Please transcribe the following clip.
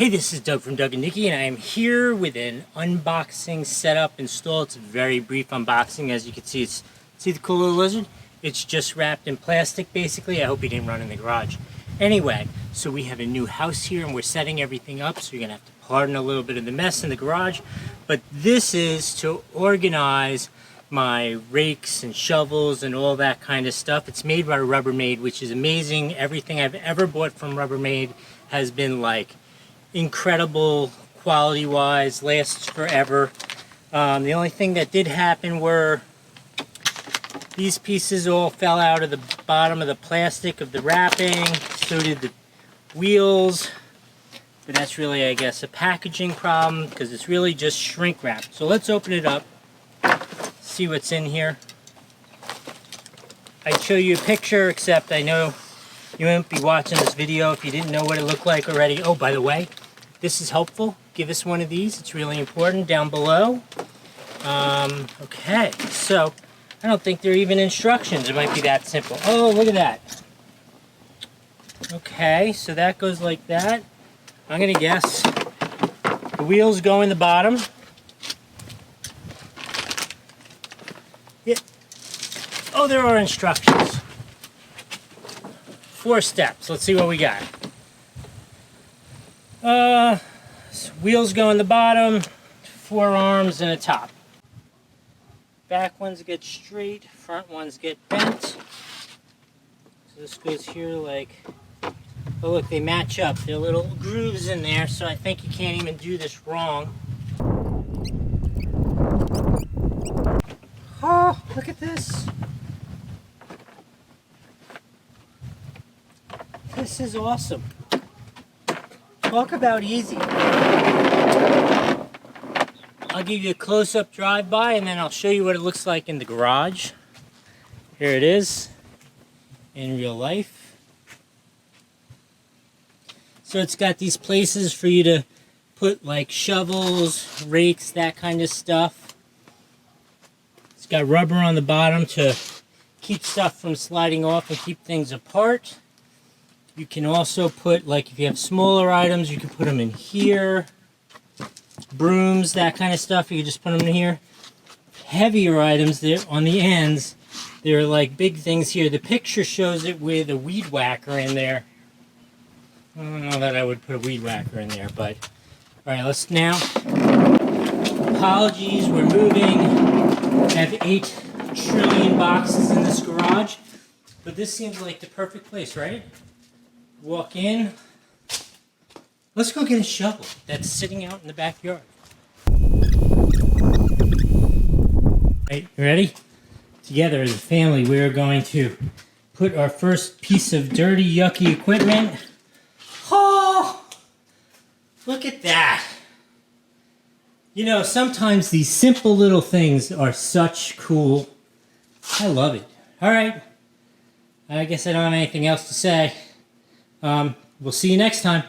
Hey, this is Doug from Doug and Nikki, and I am here with an unboxing setup install. It's a very brief unboxing. As you can see, see the cool little lizard? It's just wrapped in plastic, basically. I hope he didn't run in the garage. Anyway, so we have a new house here, and we're setting everything up, so you're going to have to pardon a little bit of the mess in the garage. But this is to organize my rakes and shovels and all that kind of stuff. It's made by Rubbermaid, which is amazing. Everything I've ever bought from Rubbermaid has been like incredible quality wise, lasts forever. The only thing that did happen were these pieces all fell out of the bottom of the plastic of the wrapping. So did the wheels. But that's really, I guess, a packaging problem because it's really just shrink wrap. So let's open it up, see what's in here. I'd show you a picture, except I know you won't be watching this video if you didn't know what it looked like already. Oh, by the way, this is helpful. Give us one of these. It's really important down below. Okay, so I don't think there are even instructions. It might be that simple. Oh, look at that. Okay, so that goes like that. I'm going to guess the wheels go in the bottom. Yeah. Oh, there are instructions. 4 steps. Let's see what we got. Wheels go in the bottom, 4 arms and a top. Back ones get straight, front ones get bent. So this goes here like, oh look, they match up. There are little grooves in there, so I think you can't even do this wrong. Oh, look at this. This is awesome. Talk about easy. I'll give you a close-up drive-by and then I'll show you what it looks like in the garage. Here it is in real life. So it's got these places for you to put like shovels, rakes, that kind of stuff. It's got rubber on the bottom to keep stuff from sliding off and keep things apart. You can also put, like if you have smaller items, you can put them in here. Brooms, that kind of stuff, you can just put them in here. Heavier items, there on the ends, there are like big things here. The picture shows it with a weed whacker in there. I don't know that I would put a weed whacker in there, but alright, let's now. Apologies, we're moving. I have 8 trillion boxes in this garage, but this seems like the perfect place, right? Walk in. Let's go get a shovel that's sitting out in the backyard. Right, you ready? Together as a family, we are going to put our first piece of dirty, yucky equipment. Oh, look at that. You know, sometimes these simple little things are such cool. I love it. All right. I guess I don't have anything else to say. We'll see you next time.